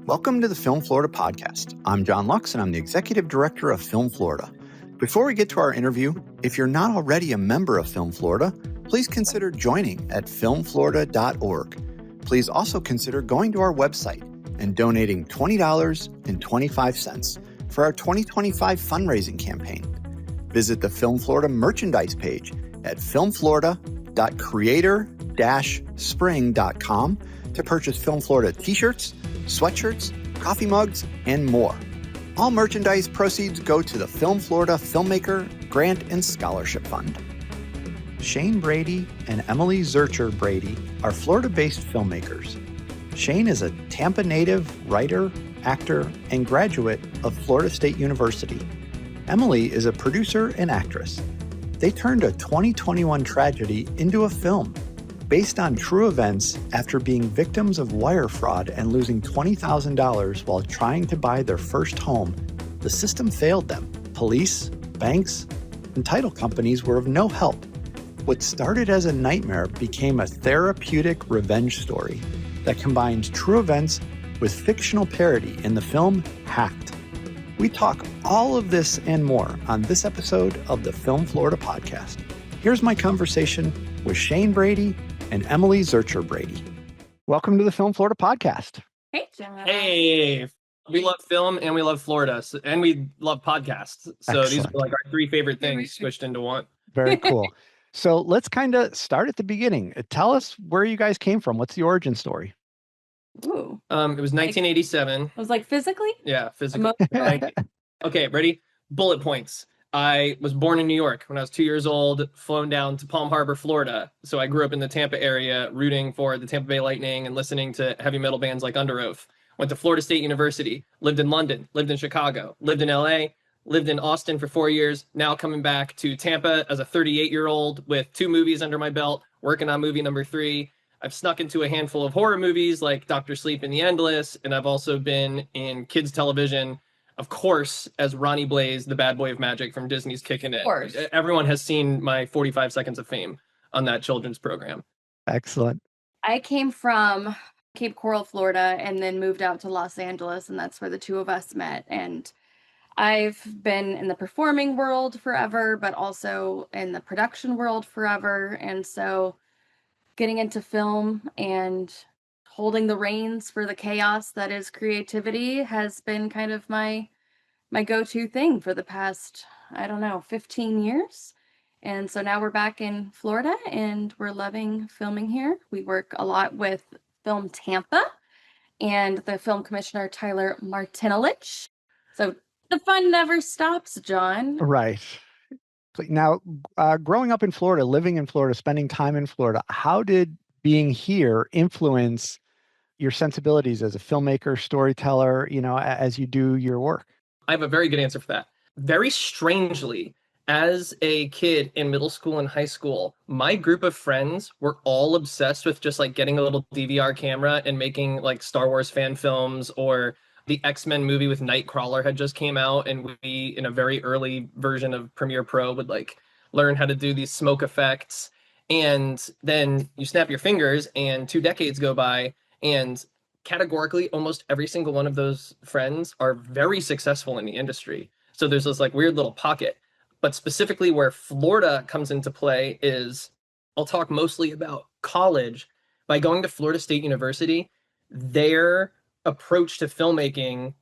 Welcome to the Film Florida podcast. I'm John Lux, and I'm the Executive Director of Film Florida. Before we get to our interview, if you're not already a member of Film Florida, please consider joining at filmflorida.org. Please also consider going to our website and donating $20.25 for our 2025 fundraising campaign. Visit the Film Florida merchandise page at filmflorida.creator-spring.com to purchase Film Florida t-shirts, sweatshirts, coffee mugs, and more. All merchandise proceeds go to the Film Florida Filmmaker Grant and Scholarship Fund. Shane Brady and Emily Zercher-Brady are Florida-based filmmakers. Shane is a Tampa native, writer, actor, and graduate of Florida State University. Emily is a producer and actress. They turned a 2021 tragedy into a film based on true events after being victims of wire fraud and losing $20,000 while trying to buy their first home. The system failed them. Police, banks, and title companies were of no help. What started as a nightmare became a therapeutic revenge story that combines true events with fictional parody in the film Hacked. We talk all of this and more on this episode of the Film Florida podcast. Here's my conversation with Shane Brady and Emily Zercher-Brady. Welcome to the Film Florida podcast. Hey, John. Hey, we love film and we love Florida, and we love podcasts. So Excellent. These are like our three favorite things squished into one. Very cool. So let's kind of start at the beginning. Tell us where you guys came from. What's the origin story? Ooh. It was 1987. I was like, physically? Yeah, physical. Okay, ready? Bullet points. I was born in New York when I was 2 years old, flown down to Palm Harbor, Florida. So I grew up in the Tampa area, rooting for the Tampa Bay Lightning and listening to heavy metal bands like Under Oath. Went to Florida State University, lived in London, lived in Chicago, lived in LA, lived in Austin for 4 years. Now coming back to Tampa as a 38-year-old with 2 movies under my belt, working on movie number 3. I've snuck into a handful of horror movies like Dr. Sleep and the Endless, and I've also been in kids television, of course, as Ronnie Blaze, the bad boy of magic from Disney's Kickin' It. Of course. Everyone has seen my 45 seconds of fame on that children's program. Excellent. I came from Cape Coral, Florida, and then moved out to Los Angeles, and that's where the two of us met. And I've been in the performing world forever, but also in the production world forever. And so getting into film and holding the reins for the chaos that is creativity has been kind of my go-to thing for the past, 15 years. And so now we're back in Florida and we're loving filming here. We work a lot with Film Tampa and the film commissioner, Tyler Martinelich. So the fun never stops, John. Right. Now, growing up in Florida, living in Florida, spending time in Florida, how did being here influence your sensibilities as a filmmaker, storyteller, as you do your work? I have a very good answer for that. Very strangely, as a kid in middle school and high school, my group of friends were all obsessed with just like getting a little DVR camera and making like Star Wars fan films, or the X-Men movie with Nightcrawler had just came out, and we, in a very early version of Premiere Pro, would like learn how to do these smoke effects. And then you snap your fingers and 2 decades go by, and categorically, almost every single one of those friends are very successful in the industry. So there's this like weird little pocket. But specifically where Florida comes into play is, I'll talk mostly about college. By going to Florida State University, their approach to filmmaking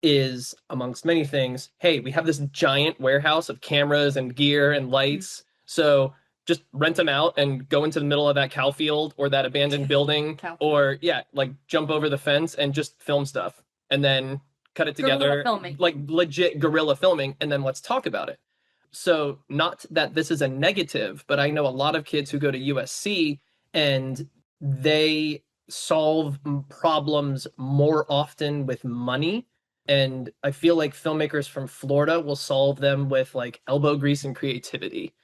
is, amongst many things, hey, we have this giant warehouse of cameras and gear and lights. So just rent them out and go into the middle of that cow field or that abandoned building, or like jump over the fence and just film stuff and then cut it together, like legit guerrilla filming, and then let's talk about it. So not that this is a negative, but I know a lot of kids who go to USC and they solve problems more often with money. And I feel like filmmakers from Florida will solve them with like elbow grease and creativity.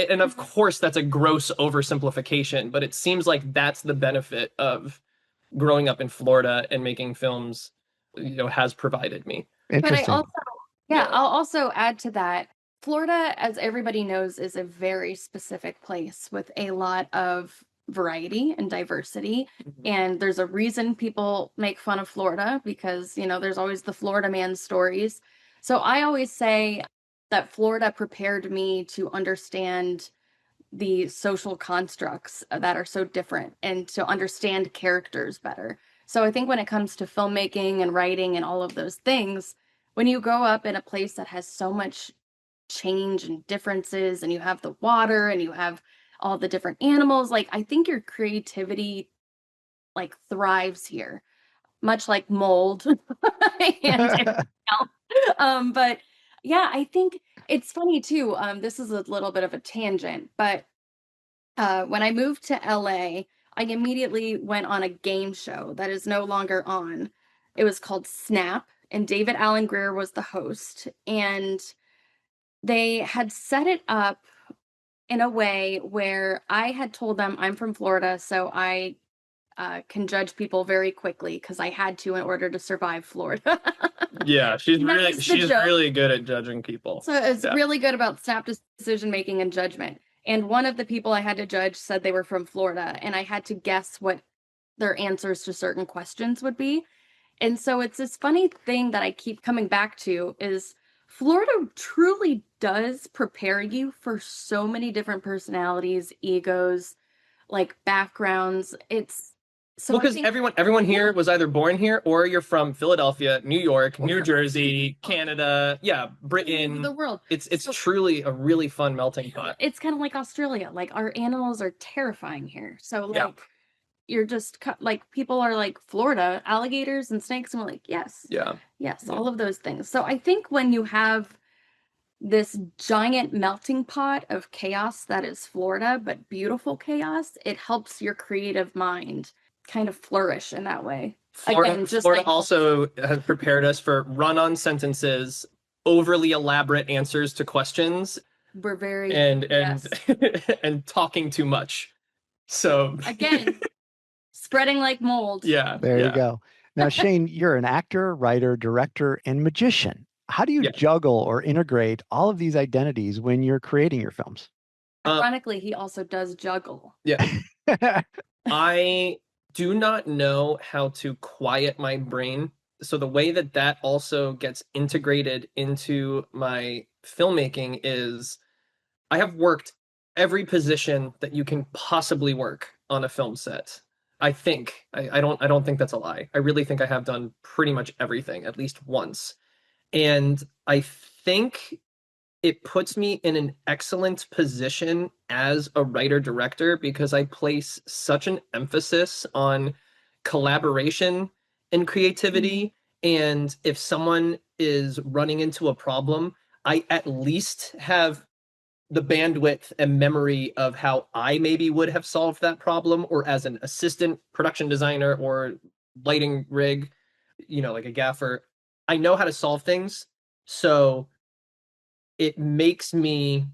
And of course, that's a gross oversimplification, but it seems like that's the benefit of growing up in Florida and making films, has provided me. Interesting. But I'll also add to that. Florida, as everybody knows, is a very specific place with a lot of variety and diversity. And there's a reason people make fun of Florida because, you know, there's always the Florida man stories. So I always say that Florida prepared me to understand the social constructs that are so different and to understand characters better. So I think when it comes to filmmaking and writing and all of those things, when you grow up in a place that has so much change and differences, and you have the water and you have all the different animals, like I think your creativity like thrives here, much like mold and everything else. But yeah, I think it's funny too. This is a little bit of a tangent, but when I moved to LA, I immediately went on a game show that is no longer on. It was called Snap, and David Allen Greer was the host. And they had set it up in a way where I had told them I'm from Florida, so I can judge people very quickly because I had to in order to survive Florida. Yeah, she's And that really was the she's joke. really good at judging people. So it's Yeah. really good about snap decision making and judgment. And one of the people I had to judge said they were from Florida, and I had to guess what their answers to certain questions would be. And so it's this funny thing that I keep coming back to is Florida truly does prepare you for so many different personalities, egos, like backgrounds. It's so Well, I because think everyone here was either born here or you're from Philadelphia, New York, New Jersey, Canada, yeah, the Britain. world. It's So truly a really fun melting pot. it's kind of like Australia. Like our animals are terrifying here. So Yeah. like you're just like people are like Florida alligators and snakes, and we're like yes, Yeah. yes, Yeah. all of those things. So I think when you have this giant melting pot of chaos that is Florida, but beautiful chaos, it helps your creative mind kind of flourish in that way. Again, just Florida like also has prepared us for run-on sentences, overly elaborate answers to questions, we're very and yes. and talking too much. So Again, spreading like mold. yeah, There you yeah, go. Now, Shane, you're an actor, writer, director, and magician. How do you yeah. juggle or integrate all of these identities when you're creating your films? Ironically, he also does juggle. Yeah. I do not know how to quiet my brain. So the way that that also gets integrated into my filmmaking is I have worked every position that you can possibly work on a film set. I think I don't think that's a lie. I really think I have done pretty much everything at least once. And I think it puts me in an excellent position as a writer director because I place such an emphasis on collaboration and creativity. And if someone is running into a problem, I at least have the bandwidth and memory of how I maybe would have solved that problem, or as an assistant production designer or lighting rig, like a gaffer. I know how to solve things. So it makes me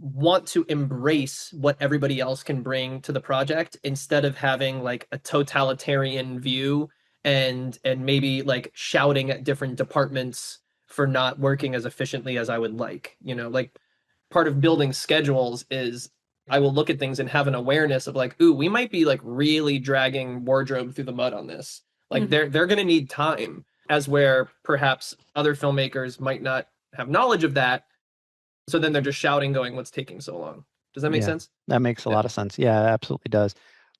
want to embrace what everybody else can bring to the project instead of having like a totalitarian view and maybe like shouting at different departments for not working as efficiently as I would like. Like part of building schedules is I will look at things and have an awareness of like, ooh, we might be like really dragging wardrobe through the mud on this. Like they're going to need time, as where perhaps other filmmakers might not have knowledge of that, so then they're just shouting, going, "What's taking so long?" Does that make Yeah, sense? that makes a Yeah. lot of sense. Yeah, it absolutely does.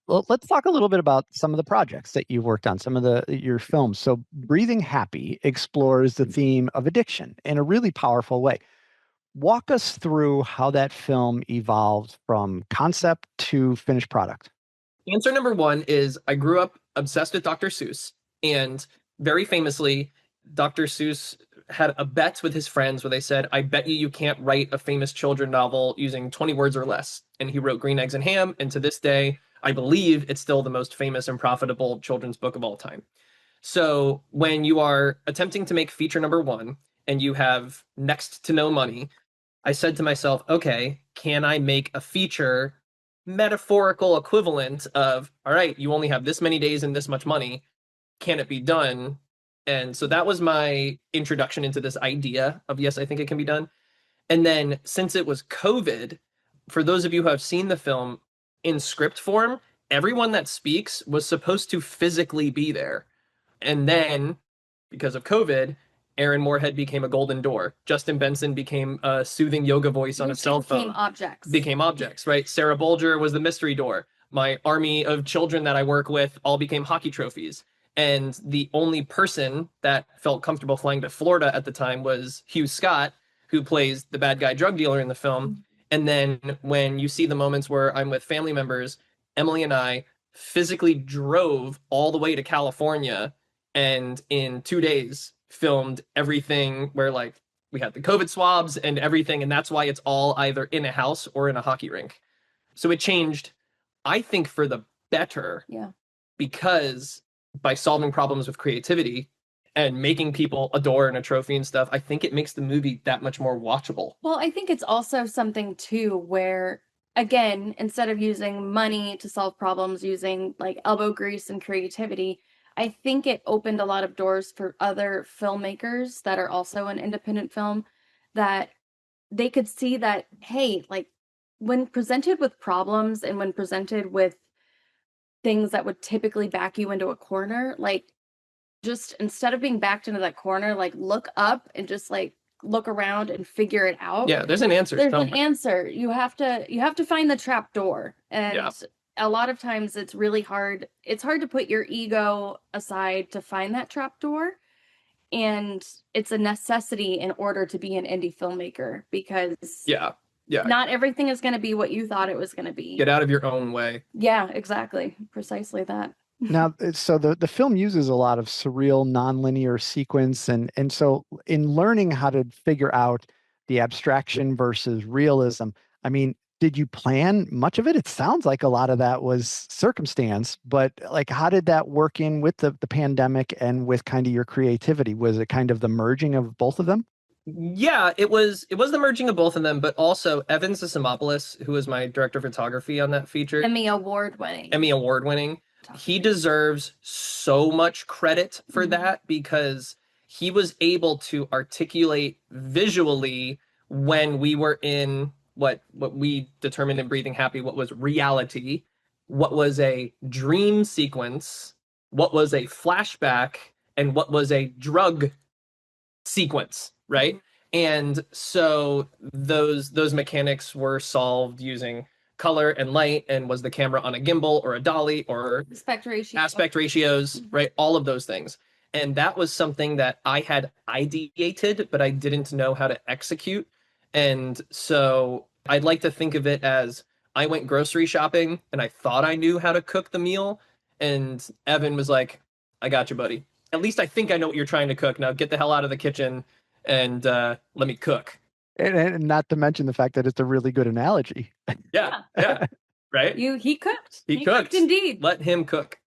Well, let's talk a little bit about some of the projects that you've worked on, some of your films. So, Breathing Happy explores the theme of addiction in a really powerful way. Walk us through how that film evolved from concept to finished product. Answer number one is I grew up obsessed with Dr. Seuss, and very famously, Dr. Seuss had a bet with his friends where they said, "I bet you can't write a famous children novel using 20 words or less." And he wrote Green Eggs and Ham, and to this day, I believe it's still the most famous and profitable children's book of all time. So when you are attempting to make feature number one and you have next to no money, I said to myself, okay, can I make a feature metaphorical equivalent of, all right, you only have this many days and this much money. Can it be done? And so that was my introduction into this idea of, yes, I think it can be done. And then since it was COVID, for those of you who have seen the film in script form, everyone that speaks was supposed to physically be there. And then, because of COVID, Aaron Moorhead became a golden door. Justin Benson became a soothing yoga voice on a cell phone. Became objects. Became objects, right? Sarah Bolger was the mystery door. My army of children that I work with all became hockey trophies. And the only person that felt comfortable flying to Florida at the time was Hugh Scott, who plays the bad guy drug dealer in the film. And then when you see the moments where I'm with family members, Emily and I physically drove all the way to California and in 2 days filmed everything where like we had the COVID swabs and everything. And that's why it's all either in a house or in a hockey rink. So it changed, I think, for the better. Yeah. Because by solving problems with creativity and making people a door and a trophy and stuff, I think it makes the movie that much more watchable. Well, I think it's also something too where, again, instead of using money to solve problems, using like elbow grease and creativity, I think it opened a lot of doors for other filmmakers that are also in independent film, that they could see that, hey, like when presented with problems and when presented with things that would typically back you into a corner, like just instead of being backed into that corner, like look up and just like look around and figure it out. Yeah, there's an answer. There's an answer. You have to find the trap door. And a lot of times it's really hard. It's hard to put your ego aside to find that trap door. And it's a necessity in order to be an indie filmmaker, because not everything is going to be what you thought it was going to be. Get out of your own way. Yeah, exactly. Precisely that. Now, so the film uses a lot of surreal, nonlinear sequence, and so in learning how to figure out the abstraction versus realism, I mean, did you plan much of it? It sounds like a lot of that was circumstance, but like, how did that work in with the pandemic and with kind of your creativity? Was it kind of the merging of both of them? Yeah, it was the merging of both of them, but also Evan Sisimopoulos, who was my director of photography on that feature. Emmy award winning. He deserves so much credit for that, because he was able to articulate visually when we were in what we determined in Breathing Happy, what was reality, what was a dream sequence, what was a flashback, and what was a drug sequence, right? And so those mechanics were solved using color and light, and was the camera on a gimbal or a dolly or aspect ratios, right? All of those things. And that was something that I had ideated, but I didn't know how to execute. And so I'd like to think of it as I went grocery shopping and I thought I knew how to cook the meal. And Evan was like, I got you, buddy. At least I think I know what you're trying to cook. Now get the hell out of the kitchen and let me cook. And not to mention the fact that it's a really good analogy. Yeah. Right? He cooked. He cooked indeed. Let him cook.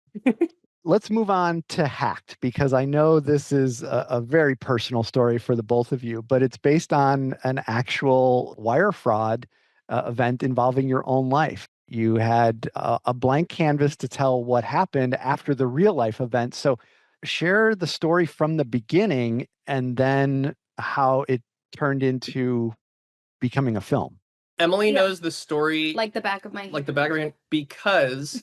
Let's move on to Hacked, because I know this is a very personal story for the both of you, but it's based on an actual wire fraud event involving your own life. You had a blank canvas to tell what happened after the real life event. So share the story from the beginning and then how it turned into becoming a film. Emily knows the story like the back of my hand. Like the back of my hand, because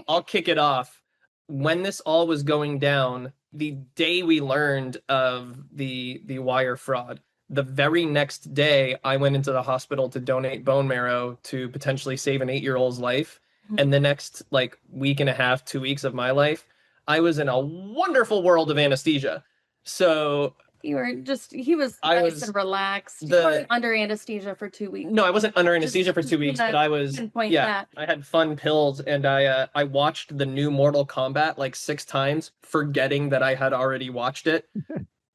I'll kick it off. When this all was going down, the day we learned of the wire fraud, the very next day I went into the hospital to donate bone marrow to potentially save an 8-year-old's life. And the next like week and a half, 2 weeks of my life, I was in a wonderful world of anesthesia. So he was nice and relaxed. You weren't under anesthesia for 2 weeks. No, I wasn't under anesthesia for 2 weeks, but I was, I had fun pills, and I watched the new Mortal Kombat like 6 times, forgetting that I had already watched it.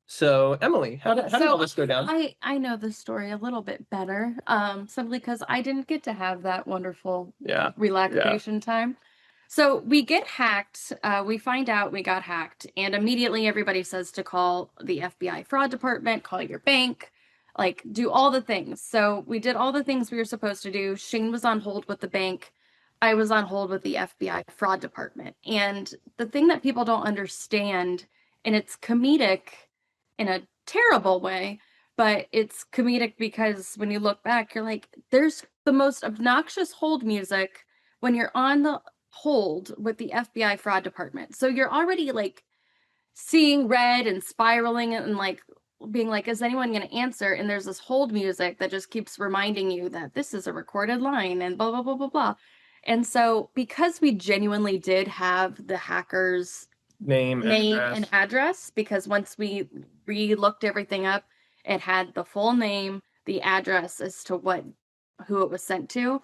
So Emily, how did all this go down? I know the story a little bit better, simply because I didn't get to have that wonderful relaxation time. So we get hacked. We find out we got hacked, and immediately everybody says to call the FBI fraud department, call your bank, like do all the things. So we did all the things we were supposed to do. Shane was on hold with the bank. I was on hold with the FBI fraud department. And the thing that people don't understand, and it's comedic in a terrible way, but it's comedic because when you look back, you're like, there's the most obnoxious hold music when you're on the hold with the FBI fraud department. So you're already like seeing red and spiraling and like being like, is anyone going to answer? And there's this hold music that just keeps reminding you that this is a recorded line and blah, blah, blah, blah, blah. And so because we genuinely did have the hackers Name, and address, because once we re-looked everything up, it had the full name, the address as to who it was sent to.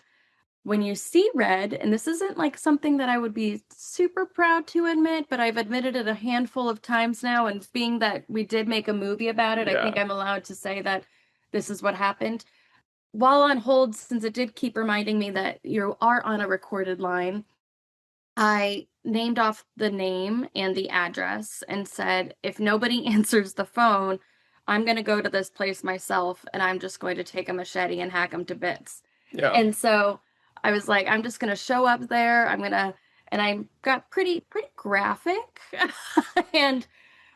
When you see red, and this isn't like something that I would be super proud to admit, but I've admitted it a handful of times now, and being that we did make a movie about it, I think I'm allowed to say that this is what happened. While on hold, since it did keep reminding me that you are on a recorded line, I named off the name and the address and said, if nobody answers the phone, I'm going to go to this place myself and I'm just going to take a machete and hack them to bits. Yeah. And so I was like, I'm just going to show up there. And I got pretty graphic. And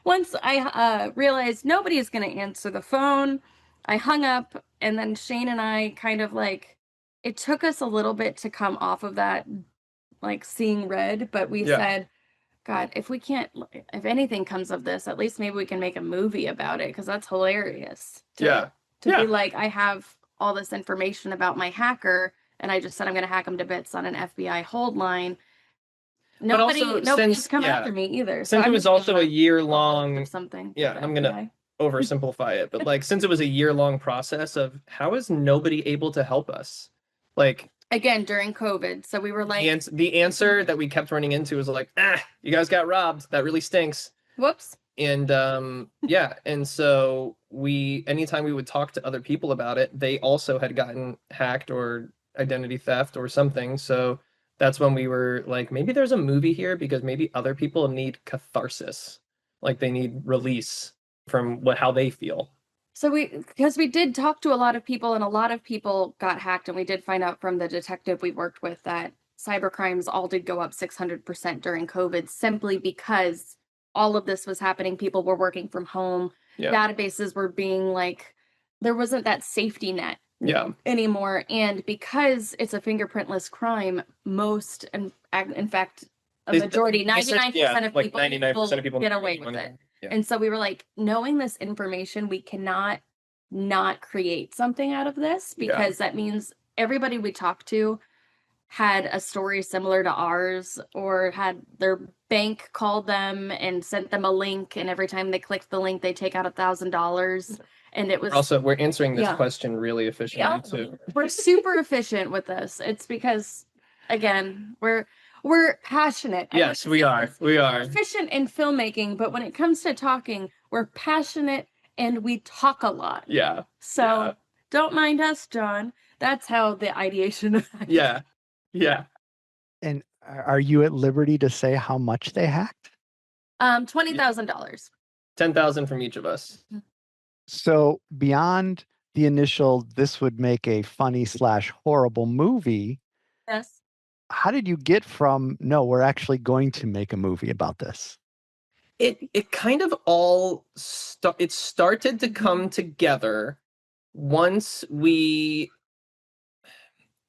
once I realized nobody's going to answer the phone, I hung up, and then Shane and I kind of like, it took us a little bit to come off of that, like seeing red, but we said, God, if if anything comes of this, at least maybe we can make a movie about it, because that's hilarious. To be like, I have all this information about my hacker, and I just said I'm going to hack him to bits on an FBI hold line. Nobody's come after me either. Since it was also a year-long something. Yeah, I'm going to oversimplify it, but like, since it was a year-long process of how is nobody able to help us? Like, again, during COVID. So we were like, the answer that we kept running into was like, you guys got robbed. That really stinks. Whoops. And and so anytime we would talk to other people about it, they also had gotten hacked or identity theft or something. So that's when we were like, maybe there's a movie here, because maybe other people need catharsis, like they need release from how they feel. So because we did talk to a lot of people, and a lot of people got hacked, and we did find out from the detective we worked with that cyber crimes all did go up 600% during COVID, simply because all of this was happening. People were working from home. Databases were being like, there wasn't that safety net anymore. And because it's a fingerprintless crime, in fact, a majority, 99% of people, 99% of people get away with it. Yeah. And so we were like, knowing this information, we cannot not create something out of this, because that means everybody we talked to had a story similar to ours, or had their bank called them and sent them a link, and every time they clicked the link, they take out $1,000. And it was we're answering this question really efficiently too. We're super efficient with this. It's because, again, we're passionate. Yes, we are. We're efficient in filmmaking, but when it comes to talking, we're passionate and we talk a lot. Yeah. So don't mind us, John. That's how the ideation. Yeah. And are you at liberty to say how much they hacked? $20,000. $10,000 from each of us. So beyond the initial, this would make a funny / horrible movie. Yes. How did you get from, no, we're actually going to make a movie about this? It kind of all it started to come together once it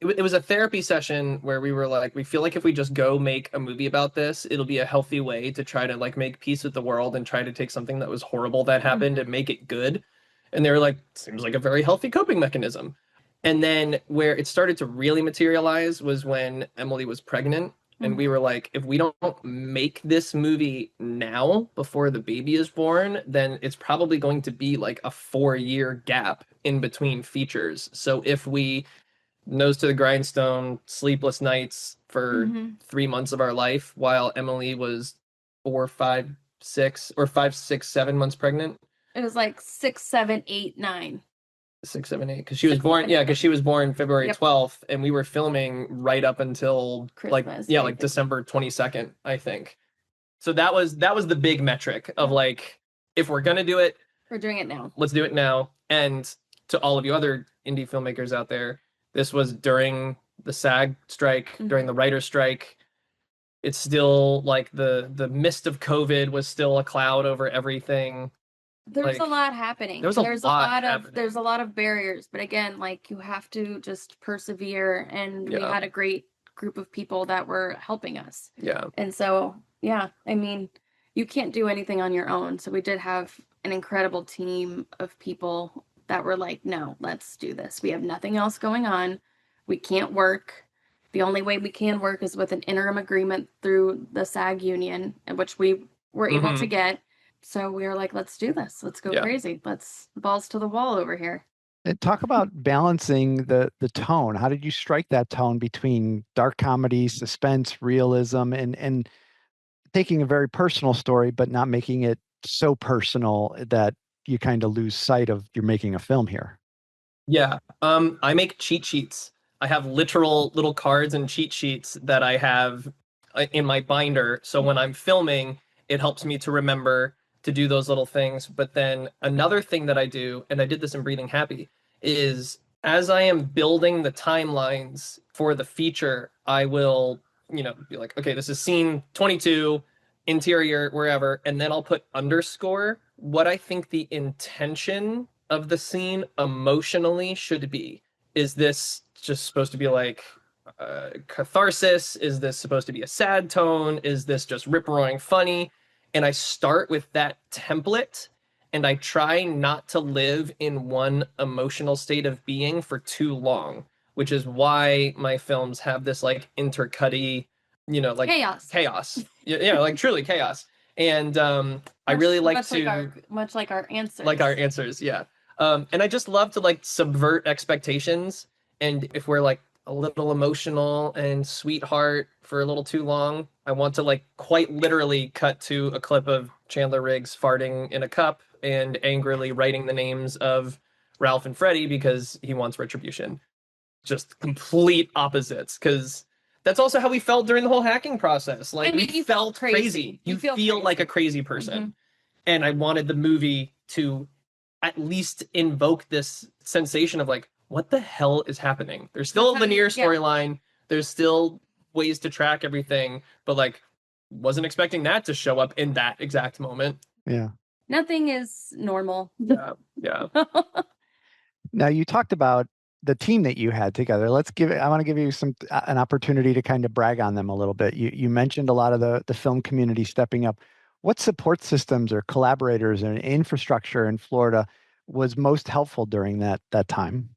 was a therapy session where we were like, we feel like if we just go make a movie about this, it'll be a healthy way to try to like make peace with the world and try to take something that was horrible that happened and make it good. And they were like, seems like a very healthy coping mechanism. And then where it started to really materialize was when Emily was pregnant. And we were like, if we don't make this movie now before the baby is born, then it's probably going to be like a 4-year gap in between features. So if we nose to the grindstone, sleepless nights for 3 months of our life, while Emily was 4, 5, 6, or 5, 6, 7 months pregnant. It was like 6, 7, 8, 9. 6, 7, 8, because she was born. Yeah, because she was born February 12th, and we were filming right up until Christmas, like December 22nd, I think. So that was the big metric of like, if we're gonna do it, we're doing it now. Let's do it now. And to all of you other indie filmmakers out there, this was during the SAG strike, during the writer's strike. It's still like the mist of COVID was still a cloud over everything. There's a lot happening. There's a lot of barriers, but again, like, you have to just persevere, and we had a great group of people that were helping us. Yeah. And so, yeah, I mean, you can't do anything on your own. So we did have an incredible team of people that were like, no, let's do this. We have nothing else going on. We can't work. The only way we can work is with an interim agreement through the SAG union, which we were able to get. So we were like, let's do this. Let's go crazy. Let's balls to the wall over here. And talk about balancing the tone. How did you strike that tone between dark comedy, suspense, realism, and taking a very personal story, but not making it so personal that you kind of lose sight of you're making a film here? Yeah. I make cheat sheets. I have literal little cards and cheat sheets that I have in my binder. So when I'm filming, it helps me to remember to do those little things. But then another thing that I do, and I did this in Breathing Happy, is as I am building the timelines for the feature, I will, be like, okay, this is scene 22, interior, wherever, and then I'll put underscore what I think the intention of the scene emotionally should be. Is this just supposed to be like catharsis? Is this supposed to be a sad tone? Is this just rip roaring funny? And I start with that template, and I try not to live in one emotional state of being for too long, which is why my films have this like intercutty, like chaos. Yeah, like truly chaos. And I really like to much like our answers. Like our answers, yeah. And I just love to like subvert expectations. And if we're like a little emotional and sweetheart for a little too long, I want to like quite literally cut to a clip of Chandler Riggs farting in a cup and angrily writing the names of Ralph and Freddie because he wants retribution. Just complete opposites, because that's also how we felt during the whole hacking process. Like, we felt crazy. You feel crazy. Like a crazy person. And I wanted the movie to at least invoke this sensation of like, what the hell is happening? There's still a linear storyline. There's still ways to track everything, but like, wasn't expecting that to show up in that exact moment. Yeah. Nothing is normal. Yeah. Yeah. Now, you talked about the team that you had together. I want to give you an opportunity to kind of brag on them a little bit. You mentioned a lot of the film community stepping up. What support systems or collaborators and infrastructure in Florida was most helpful during that time?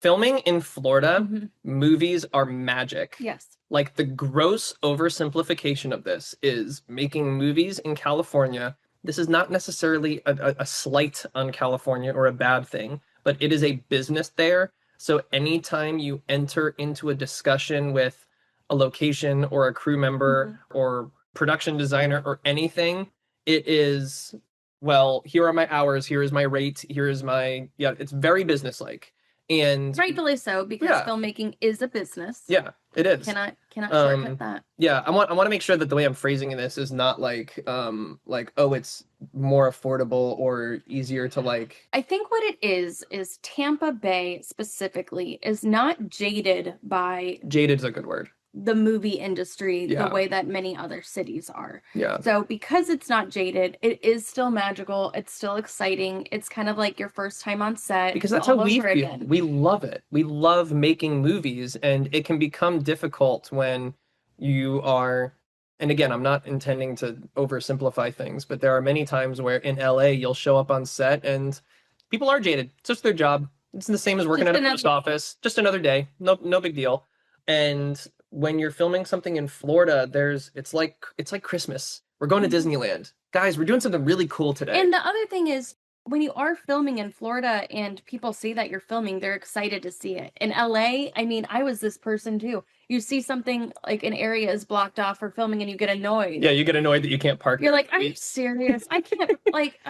Filming in Florida, movies are magic. Yes. Like, the gross oversimplification of this is making movies in California. This is not necessarily a slight on California or a bad thing, but it is a business there. So anytime you enter into a discussion with a location or a crew member or production designer or anything, it is, well, here are my hours, here is my rate, here is my, it's very businesslike. And rightfully so, because filmmaking is a business. Yeah, it is. Cannot shortcut that. Yeah, I want to make sure that the way I'm phrasing this is not like it's more affordable or easier to like. I think what it is Tampa Bay specifically is not jaded by. Jaded is a good word. The movie industry the way that many other cities are. Yeah. So because it's not jaded, it is still magical. It's still exciting. It's kind of like your first time on set. Because that's how we feel. Again. We love it. We love making movies, and it can become difficult when you are. And again, I'm not intending to oversimplify things, but there are many times where in LA you'll show up on set and people are jaded. It's just their job. It's the same as working at a post office. Just another day. No big deal. And when you're filming something in Florida, it's like Christmas. We're going to Disneyland. Guys, we're doing something really cool today. And the other thing is, when you are filming in Florida and people see that you're filming, they're excited to see it. In LA, I mean, I was this person too. You see something like an area is blocked off for filming and you get annoyed. Yeah, you get annoyed that you can't park. You're like, are you serious? I can't, like,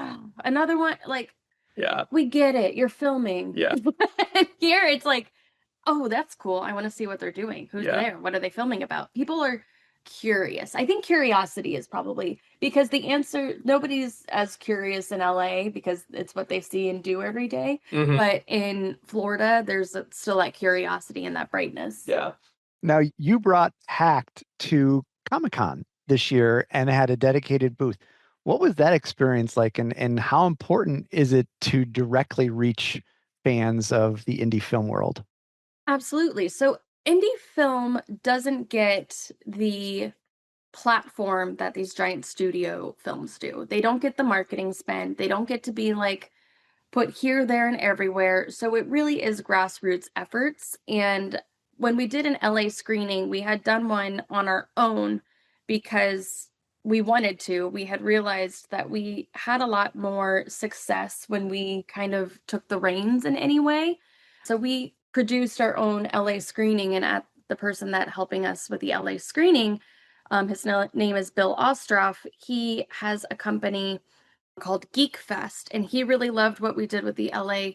another one, like, yeah, we get it. You're filming. Yeah. Here, it's like, oh, that's cool. I want to see what they're doing. Who's there? What are they filming about? People are curious. I think curiosity is probably because the answer, nobody's as curious in LA because it's what they see and do every day. But in Florida, there's still that curiosity and that brightness. Yeah. Now, you brought Hacked to Comic-Con this year and had a dedicated booth. What was that experience like, and how important is it to directly reach fans of the indie film world? Absolutely. So indie film doesn't get the platform that these giant studio films do. They don't get the marketing spend. They don't get to be like put here, there, and everywhere. So it really is grassroots efforts. And when we did an LA screening, we had done one on our own because we wanted to. We had realized that we had a lot more success when we kind of took the reins in any way. So we produced our own LA screening, and at the person that helping us with the LA screening, name is Bill Ostroff. He has a company called Geek Fest, and he really loved what we did with the LA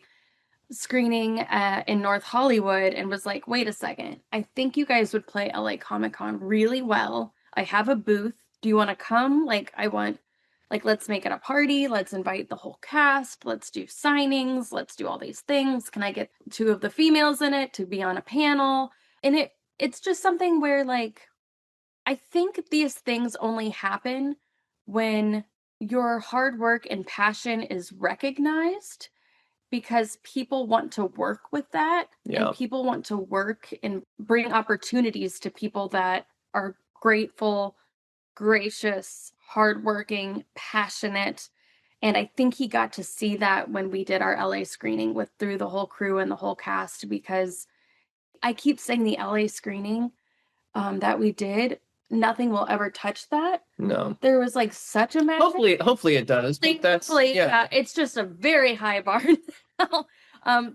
screening in North Hollywood and was like, wait a second, I think you guys would play LA Comic Con really well. I have a booth. Do you want to come? Let's make it a party. Let's invite the whole cast. Let's do signings. Let's do all these things. Can I get two of the females in it to be on a panel? And it's just something where, like, I think these things only happen when your hard work and passion is recognized, because people want to work with that, and people want to work and bring opportunities to people that are grateful, gracious, hardworking, passionate. And I think he got to see that when we did our LA screening through the whole crew and the whole cast, because I keep saying the LA screening that we did, nothing will ever touch that. No. There was like such a magic. Hopefully it does. But Hopefully, yeah. It's just a very high bar now.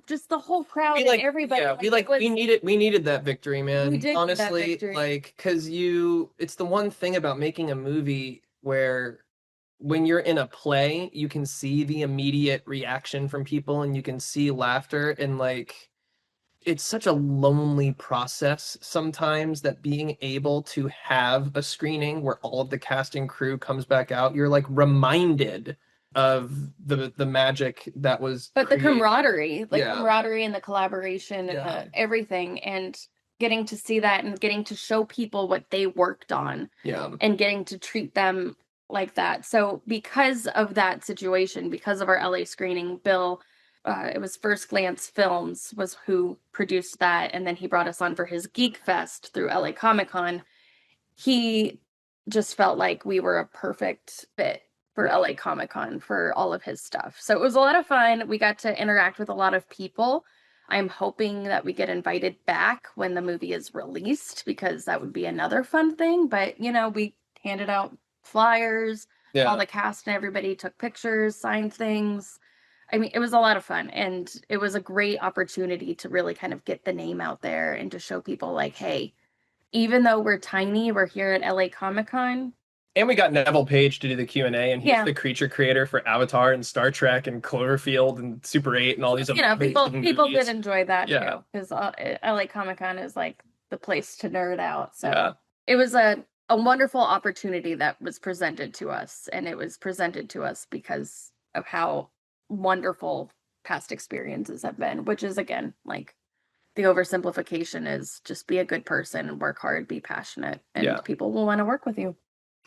Just the whole crowd and everybody. Yeah, we needed that victory, man. We did honestly, that victory. like, because it's the one thing about making a movie where when you're in a play, you can see the immediate reaction from people and you can see laughter, and like, it's such a lonely process sometimes that being able to have a screening where all of the cast and crew comes back out, you're like reminded of the magic that was the camaraderie, Yeah. camaraderie and the collaboration Yeah. and everything, and getting to see that and getting to show people what they worked on Yeah. and getting to treat them like that. So because of that situation, because of our LA screening, Bill, it was First Glance Films was who produced that, and then he brought us on for his Geek Fest through LA Comic Con. He just felt like we were a perfect fit for LA Comic Con for all of his stuff. So it was a lot of fun. We got to interact with a lot of people. I'm hoping that we get invited back when the movie is released, because that would be another fun thing. But, we handed out flyers, all the cast and everybody took pictures, signed things. I mean, it was a lot of fun, and it was a great opportunity to really kind of get the name out there and to show people like, hey, even though we're tiny, we're here at LA Comic Con. And we got Neville Page to do the Q&A, and he's the creature creator for Avatar and Star Trek and Cloverfield and Super 8 and all these other people did enjoy that Yeah. too, because LA Comic Con is like the place to nerd out. So Yeah. it was a wonderful opportunity that was presented to us, and it was presented to us because of how wonderful past experiences have been, which is, again, like, the oversimplification is just be a good person and work hard, be passionate, and people will want to work with you.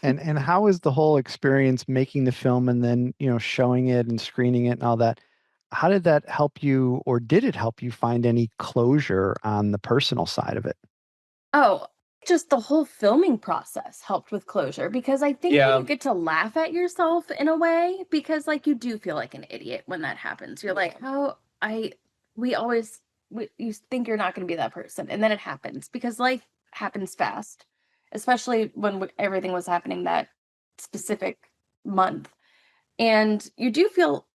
And how is the whole experience making the film and then, showing it and screening it and all that? How did that help you, or did it help you find any closure on the personal side of it? Oh, just the whole filming process helped with closure, because I think you get to laugh at yourself in a way, because like you do feel like an idiot when that happens. You're like, you think you're not going to be that person, and then it happens, because life happens fast, especially when everything was happening that specific month. And you do feel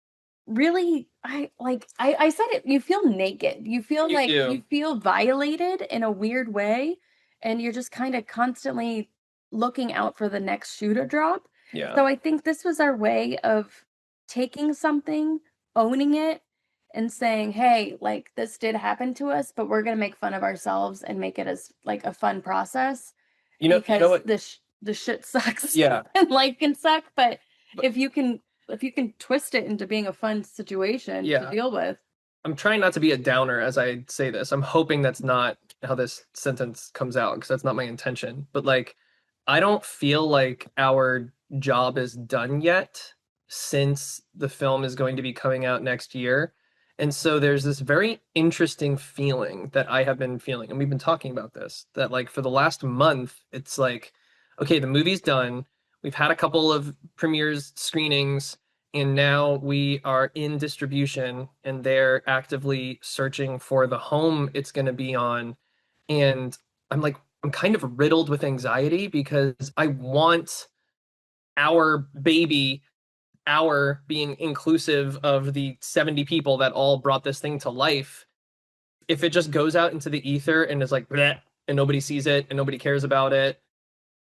really, I said it, you feel naked. You feel you feel violated in a weird way, and you're just kind of constantly looking out for the next shoe to drop. Yeah. So I think this was our way of taking something, owning it, and saying, hey, like, this did happen to us, but we're going to make fun of ourselves and make it as like a fun process. Because what? The shit sucks. Yeah. And life can suck, but if you can twist it into being a fun situation to deal with. I'm trying not to be a downer as I say this. I'm hoping that's not how this sentence comes out, because that's not my intention. But like, I don't feel like our job is done yet, since the film is going to be coming out next year. And so there's this very interesting feeling that I have been feeling, and we've been talking about this, that like for the last month, it's like, okay, the movie's done. We've had a couple of premieres, screenings, and now we are in distribution and they're actively searching for the home it's going to be on. And I'm kind of riddled with anxiety because I want our baby, our being inclusive of the 70 people that all brought this thing to life. If it just goes out into the ether and is like, bleh, and nobody sees it and nobody cares about it,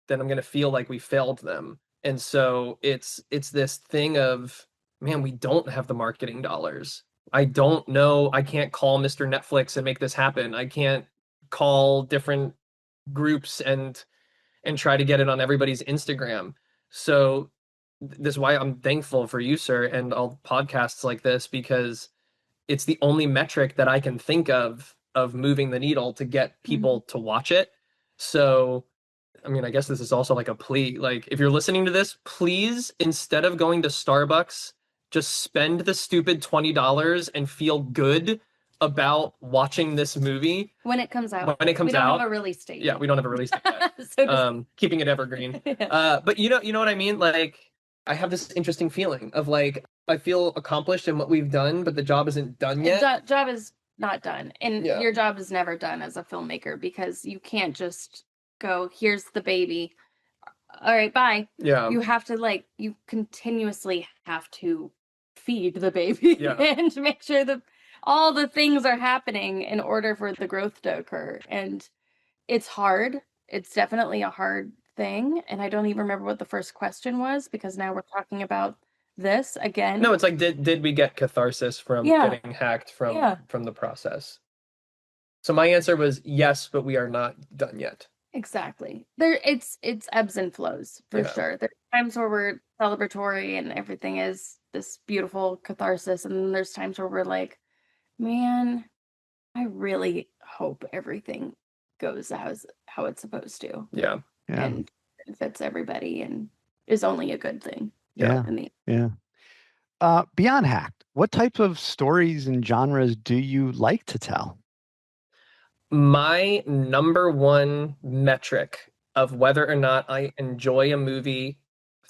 then I'm going to feel like we failed them. And so it's this thing of, man, we don't have the marketing dollars. I don't know. I can't call Mr. Netflix and make this happen. I can't call different groups and try to get it on everybody's Instagram. So this is why I'm thankful for you, sir, and all podcasts like this, because it's the only metric that I can think of moving the needle to get people to watch it. So I mean, I guess this is also like a plea. Like, if you're listening to this, please, instead of going to Starbucks, just spend the stupid $20 and feel good about watching this movie when it comes out. When it comes we don't out. have a release date. Yeah, we don't have a release date yet. So just... keeping it evergreen. Yeah. But you know what I mean? Like, I have this interesting feeling of like, I feel accomplished in what we've done, but the job isn't done yet. Job is not done. And Yeah. your job is never done as a filmmaker, because you can't just go, here's the baby. All right, bye. Yeah. You have to you continuously have to feed the baby Yeah. and make sure that all the things are happening in order for the growth to occur. And it's hard. It's definitely a hard thing. And I don't even remember what the first question was, because now we're talking about this again. No, it's like, did we get catharsis from getting hacked from the process? So my answer was yes, but we are not done yet. Exactly. It's ebbs and flows for sure. There's times where we're celebratory and everything is this beautiful catharsis, and then there's times where we're like, man, I really hope everything goes how it's supposed to. Yeah. And benefits everybody and is only a good thing. Yeah. Beyond hacked, what type of stories and genres do you like to tell? My number one metric of whether or not I enjoy a movie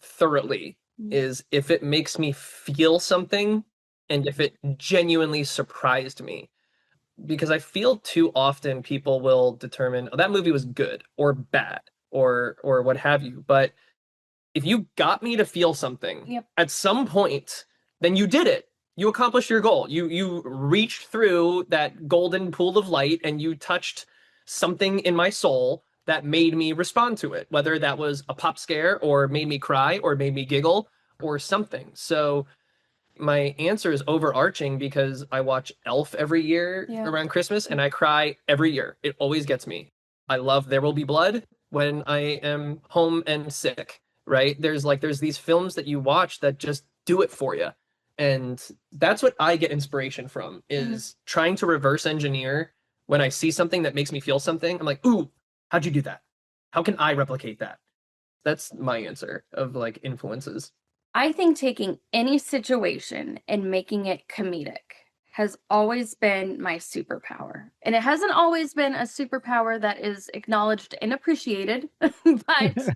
thoroughly is if it makes me feel something and if it genuinely surprised me. Because I feel too often people will determine, oh, that movie was good or bad or what have you. But if you got me to feel something at some point, then you did it. You accomplished your goal. You reached through that golden pool of light and you touched something in my soul that made me respond to it, whether that was a pop scare or made me cry or made me giggle or something. So my answer is overarching because I watch Elf every year around Christmas and I cry every year. It always gets me. I love There Will Be Blood when I am home and sick, right? There's these films that you watch that just do it for you. And that's what I get inspiration from, is trying to reverse engineer when I see something that makes me feel something. I'm like, ooh, how'd you do that? How can I replicate that? That's my answer of like influences. I think taking any situation and making it comedic has always been my superpower. And it hasn't always been a superpower that is acknowledged and appreciated, but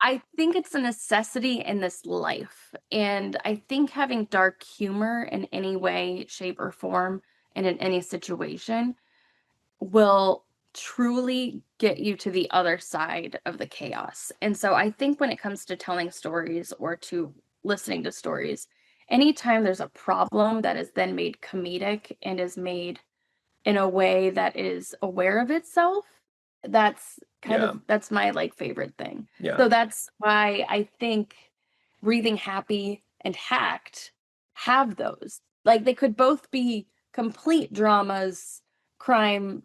I think it's a necessity in this life. And I think having dark humor in any way, shape, or form and in any situation will truly get you to the other side of the chaos. And so I think when it comes to telling stories or to listening to stories, anytime there's a problem that is then made comedic and is made in a way that is aware of itself, that's that's my favorite thing. So that's why I think Breathing Happy and Hacked have those. They could both be complete dramas, crime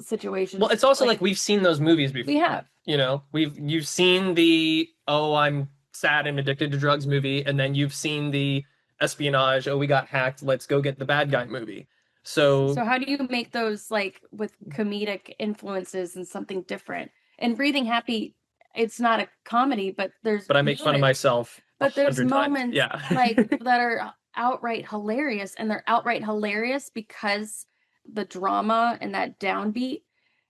situations. Well, it's also we've seen those movies before. We have. You've seen the I'm sad and addicted to drugs movie, and then you've seen the espionage, we got hacked, let's go get the bad guy movie. So how do you make those with comedic influences and something different? And Breathing Happy, it's not a comedy, but I make fun of myself. But there's moments that are outright hilarious, and they're outright hilarious because the drama and that downbeat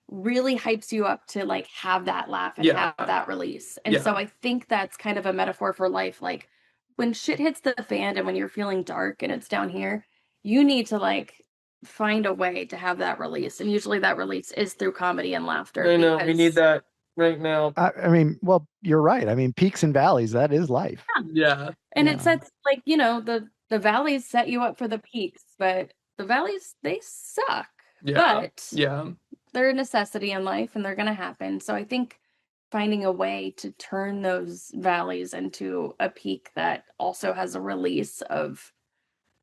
really hypes you up to like have that laugh and have that release. And so I think that's kind of a metaphor for life. Like when shit hits the fan and when you're feeling dark and it's down here, you need to like find a way to have that release. And usually that release is through comedy and laughter. I know, we need that right now. I mean, well, you're right. I mean, peaks and valleys, that is life. Yeah. And it sets like, you know, the valleys set you up for the peaks, but the valleys, they suck. But they're a necessity in life and they're going to happen. So I think finding a way to turn those valleys into a peak that also has a release of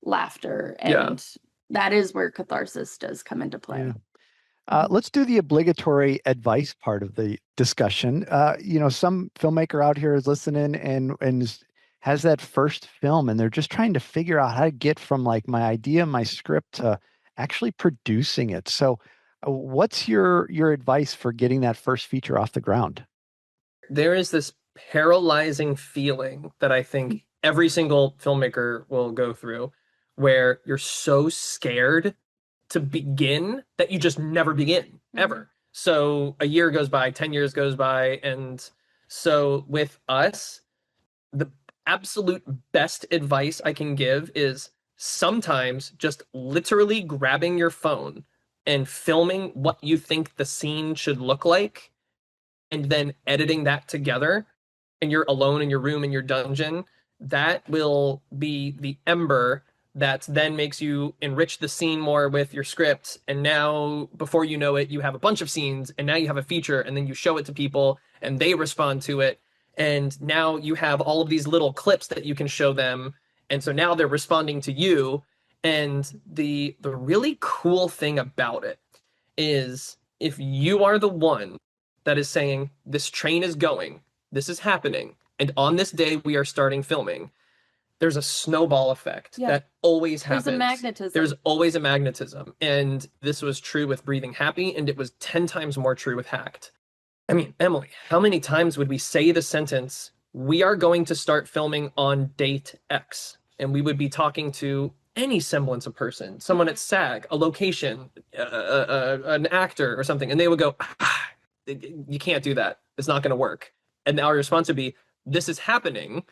laughter. And that is where catharsis does come into play. Let's do the obligatory advice part of the discussion. You know, some filmmaker out here is listening and has that first film and they're just trying to figure out how to get from like my idea, my script to actually producing it. So what's your advice for getting that first feature off the ground? There is this paralyzing feeling that I think every single filmmaker will go through where you're so scared to begin that you just never begin, ever. So a year goes by, 10 years goes by. And so with us, the absolute best advice I can give is sometimes just literally grabbing your phone and filming what you think the scene should look like and then editing that together, and you're alone in your room in your dungeon. That will be the ember that then makes you enrich the scene more with your script. And now, before you know it, you have a bunch of scenes, and now you have a feature, and then you show it to people, and they respond to it. And now you have all of these little clips that you can show them. And so now they're responding to you. And the really cool thing about it is if you are the one that is saying, this train is going, this is happening, and on this day we are starting filming, there's a snowball effect that always happens. There's a magnetism. There's always a magnetism. And this was true with Breathing Happy, and it was 10 times more true with Hacked. I mean, Emily, how many times would we say the sentence, we are going to start filming on date X, and we would be talking to any semblance of person, someone at SAG, a location, an actor or something, and they would go, you can't do that. It's not going to work. And our response would be, this is happening.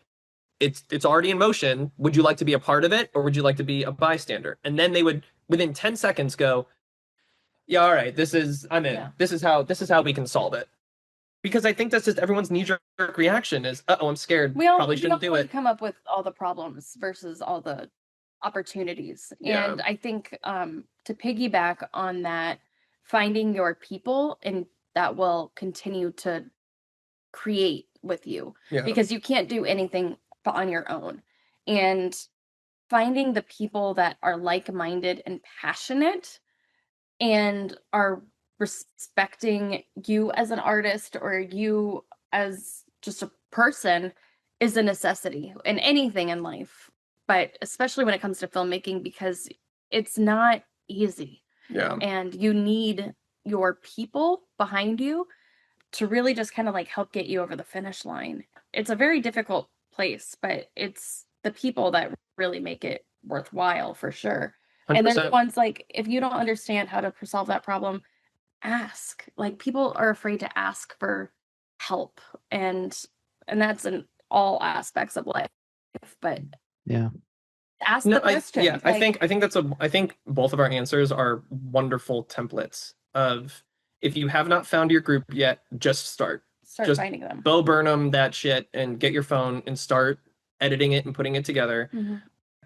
It's already in motion. Would you like to be a part of it, or would you like to be a bystander? And then they would, within 10 seconds, go, yeah, all right, I'm in. Yeah. This is how we can solve it. Because I think that's just everyone's knee-jerk reaction is, I'm scared. Probably shouldn't do it. Come up with all the problems versus all the opportunities. Yeah. And I think to piggyback on that, finding your people and that will continue to create with you, because you can't do anything on your own. And finding the people that are like-minded and passionate and are respecting you as an artist or you as just a person is a necessity in anything in life, but especially when it comes to filmmaking, because it's not easy. And you need your people behind you to really just kind of like help get you over the finish line. It's a very difficult place, but it's the people that really make it worthwhile for sure. 100%. And they're the ones like, if you don't understand how to solve that problem, ask. Like, people are afraid to ask for help, and that's in all aspects of life. But ask the question. I think both of our answers are wonderful templates of, if you have not found your group yet, just start finding them. Bo Burnham that shit and get your phone and start editing it and putting it together.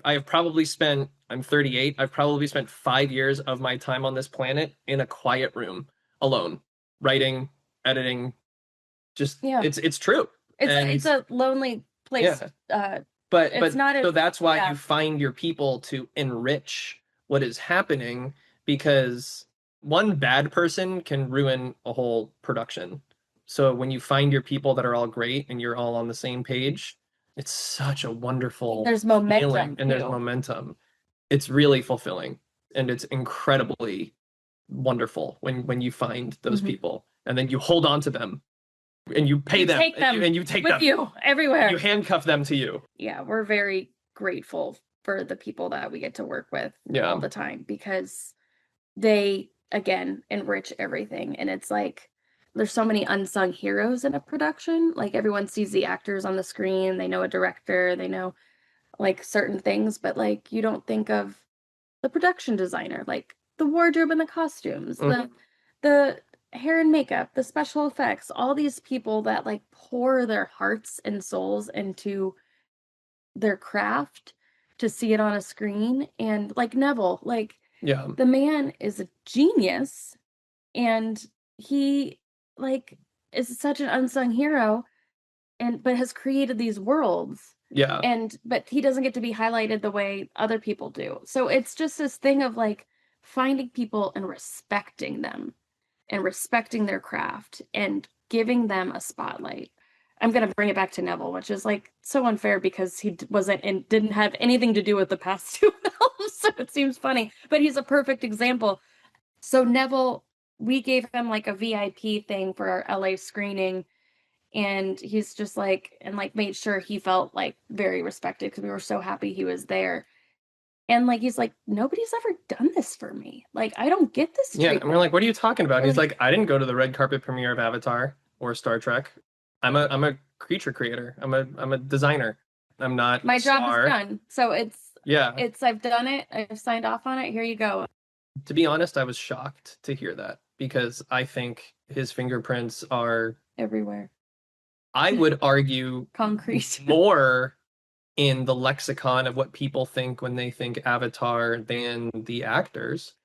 I'm 38. I've probably spent 5 years of my time on this planet in a quiet room alone, writing, editing. It's true. It's a lonely place. But that's why you find your people to enrich what is happening, because one bad person can ruin a whole production. So when you find your people that are all great and you're all on the same page, it's such a wonderful feeling, and there's momentum. It's really fulfilling, and it's incredibly wonderful when you find those people, and then you hold on to them, and you pay them, and you take with them you everywhere. You handcuff them to you. Yeah, we're very grateful for the people that we get to work with Yeah. all the time, because they, again, enrich everything. And it's like, there's so many unsung heroes in a production. Like, everyone sees the actors on the screen, they know a director, they know like certain things, but like you don't think of the production designer, like the wardrobe and the costumes, the hair and makeup, the special effects, all these people that like pour their hearts and souls into their craft to see it on a screen. And like Neville, like Yeah. the man is a genius, and he like is such an unsung hero, and but has created these worlds. Yeah. And but he doesn't get to be highlighted the way other people do. So it's just this thing of like finding people and respecting them and respecting their craft and giving them a spotlight. I'm going to bring it back to Neville, which is like so unfair because he wasn't and didn't have anything to do with the past two films. So it seems funny, but he's a perfect example. So Neville, we gave him like a VIP thing for our LA screening, and he's just like, and like made sure he felt like very respected because we were so happy he was there. And like he's like, nobody's ever done this for me. Like, I don't get this Yeah. treatment. And we're like, what are you talking about? And he's Like- like, I didn't go to the red carpet premiere of Avatar or Star Trek. I'm a creature creator. I'm a designer. I'm not My job star. is done. So Yeah. I've done it. I've signed off on it. Here you go. To be honest, I was shocked to hear that because I think his fingerprints are, Everywhere. I would argue, Concrete. more in the lexicon of what people think when they think Avatar than the actors.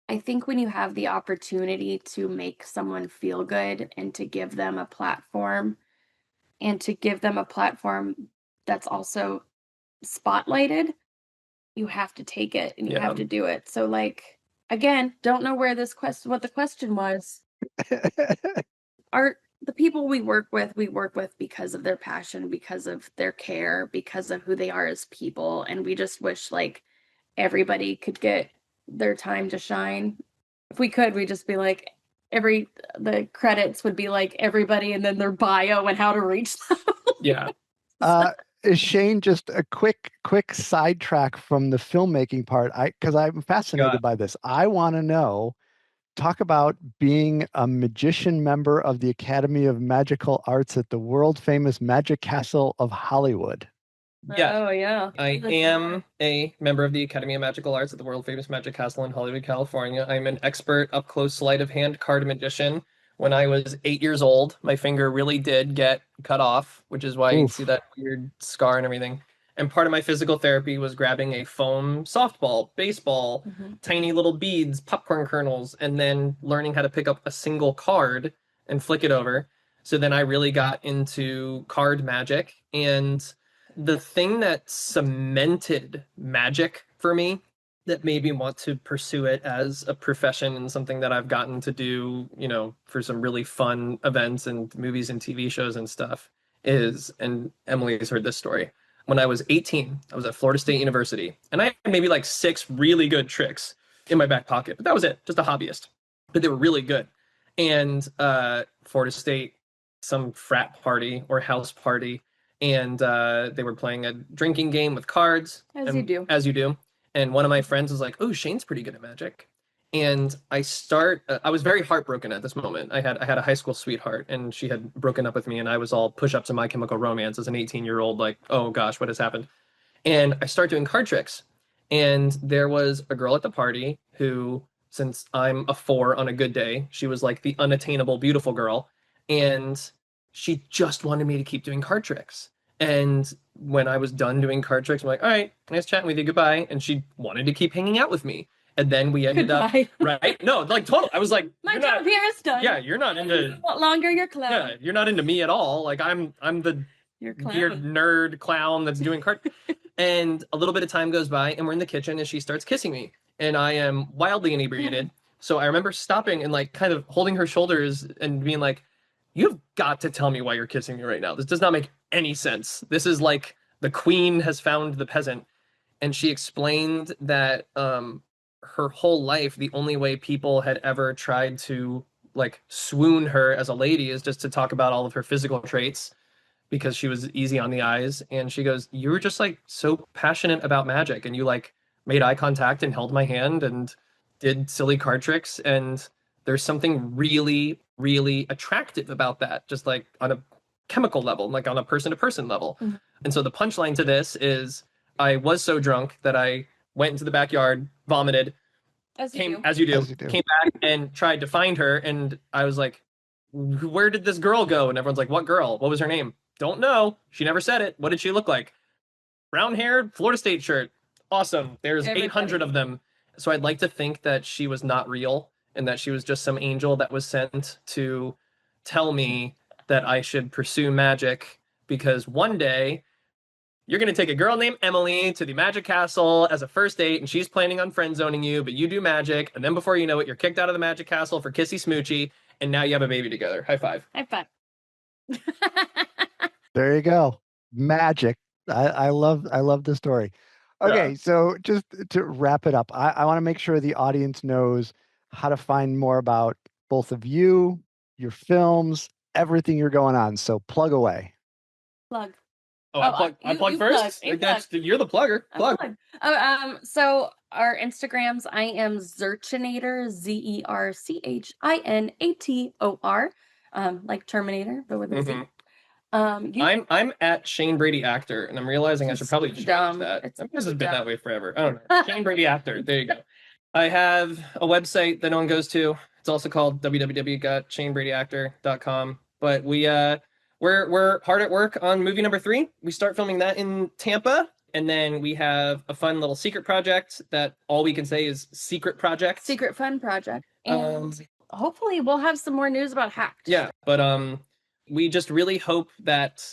I think when you have the opportunity to make someone feel good and to give them a platform, and to give them a platform that's also spotlighted, you have to take it and you Yeah. have to do it. So like, again, don't know where this what the question was. Are the people we work with because of their passion, because of their care, because of who they are as people. And we just wish like everybody could get their time to shine. If we could, we'd just be like, the credits would be like everybody and then their bio and how to reach them. Yeah. Shane, just a quick sidetrack from the filmmaking part. Because I'm fascinated by this. I want to know, talk about being a magician member of the Academy of Magical Arts at the world famous Magic Castle of Hollywood. Yeah. Oh yeah. I am a member of the Academy of Magical Arts at the world famous Magic Castle in Hollywood, California. I'm an expert up close sleight of hand card magician. When I was 8 years old, my finger really did get cut off, which is why you see that weird scar and everything. And part of my physical therapy was grabbing a foam softball, baseball, tiny little beads, popcorn kernels, and then learning how to pick up a single card and flick it over. So then I really got into card magic. And the thing that cemented magic for me, that made me want to pursue it as a profession and something that I've gotten to do, for some really fun events and movies and TV shows and stuff, is, and Emily has heard this story. When I was 18, I was at Florida State University, and I had maybe like 6 really good tricks in my back pocket, but that was it, just a hobbyist. But they were really good. And Florida State, some frat party or house party, and they were playing a drinking game with cards. As you do. As you do. And one of my friends was like, "Oh, Shane's pretty good at magic." And I was very heartbroken at this moment. I had a high school sweetheart, and she had broken up with me, and I was all push-ups in My Chemical Romance as an 18-year-old, like, oh gosh, what has happened? And I start doing card tricks. And there was a girl at the party who, since I'm a 4 on a good day, she was like the unattainable, beautiful girl. And she just wanted me to keep doing card tricks. And when I was done doing card tricks, I'm like, all right, nice chatting with you, goodbye. And she wanted to keep hanging out with me. And then we ended up, right? No, like total. I was like, my job here is done. Yeah, you're not into. What longer you're clown? Yeah, you're not into me at all. Like I'm the weird nerd clown that's doing card. And a little bit of time goes by, and we're in the kitchen, and she starts kissing me, and I am wildly inebriated. So I remember stopping and like kind of holding her shoulders and being like, "You've got to tell me why you're kissing me right now. This does not make any sense. This is like the queen has found the peasant." And she explained that her whole life, the only way people had ever tried to like swoon her as a lady is just to talk about all of her physical traits. because she was easy on the eyes. And she goes, "You were just like so passionate about magic, and you like made eye contact and held my hand and did silly card tricks. And there's something really, really attractive about that, just like on a chemical level, like on a person to person level." Mhm. And so the punchline to this is I was so drunk that I went into the backyard, vomited, As you came do. as you do, As you do. came back and tried to find her. And I was like, "Where did this girl go?" And everyone's like, "What girl? What was her name?" "Don't know. She never said it." "What did she look like?" "Brown hair, Florida State shirt." "Awesome. There's Everybody. 800 of them." So I'd like to think that she was not real and that she was just some angel that was sent to tell me that I should pursue magic, because one day you're going to take a girl named Emily to the magic castle as a first date, and she's planning on friend zoning you, but you do magic. And then before you know it, you're kicked out of the magic castle for kissy smoochy, and now you have a baby together. High five. High five. There you go. Magic. I love the story. Okay, Yeah. so just to wrap it up, I want to make sure the audience knows how to find more about both of you, your films, everything you're going on. So plug away. Plug. Oh, Oh, I plug you first? plug, you You're the plugger. Plug. So our Instagrams, I am Zerchinator, Zerchinator, like Terminator, but with a Z. Mhm. You I'm at Shane Brady Actor, and I'm realizing I should probably change dumb. that. It's This has been dumb. that way forever. I don't know. Shane Brady Actor. There you go. I have a website that no one goes to. It's also called www.shanebradyactor.com. But we're hard at work on movie number 3. We start filming that in Tampa, and then we have a fun little secret project that all we can say is secret project. Secret fun project. And hopefully we'll have some more news about Hacked. Yeah, but we just really hope that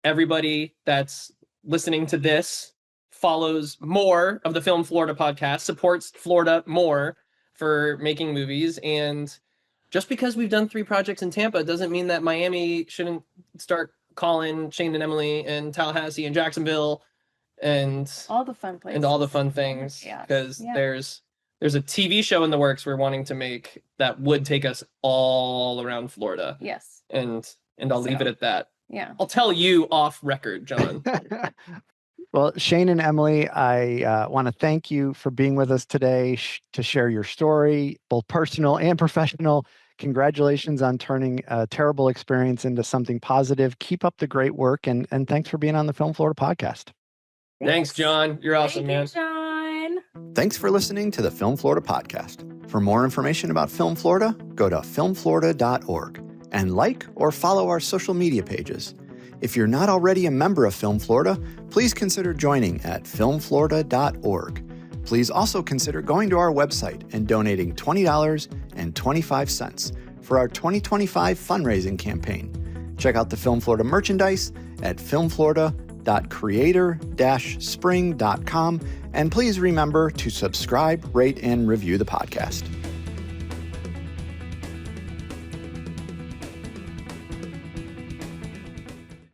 everybody that's listening to this follows more of the Film Florida podcast, supports Florida more for making movies. And just because we've done 3 projects in Tampa doesn't mean that Miami shouldn't start calling Shane and Emily and Tallahassee and Jacksonville and all the fun places and all the fun things. Yes. Because Yeah. there's a TV show in the works we're wanting to make that would take us all around Florida. Yes. And I'll leave it at that. Yeah. I'll tell you off record, John. Well, Shane and Emily, I want to thank you for being with us today to share your story, both personal and professional. Congratulations on turning a terrible experience into something positive. Keep up the great work, and thanks for being on the Film Florida podcast. Thanks, John. You're awesome, man. Thank you, John. Thanks for listening to the Film Florida podcast. For more information about Film Florida, go to filmflorida.org and like or follow our social media pages. If you're not already a member of Film Florida, please consider joining at filmflorida.org. Please also consider going to our website and donating $20.25 for our 2025 fundraising campaign. Check out the Film Florida merchandise at filmflorida.creator-spring.com, and please remember to subscribe, rate, and review the podcast.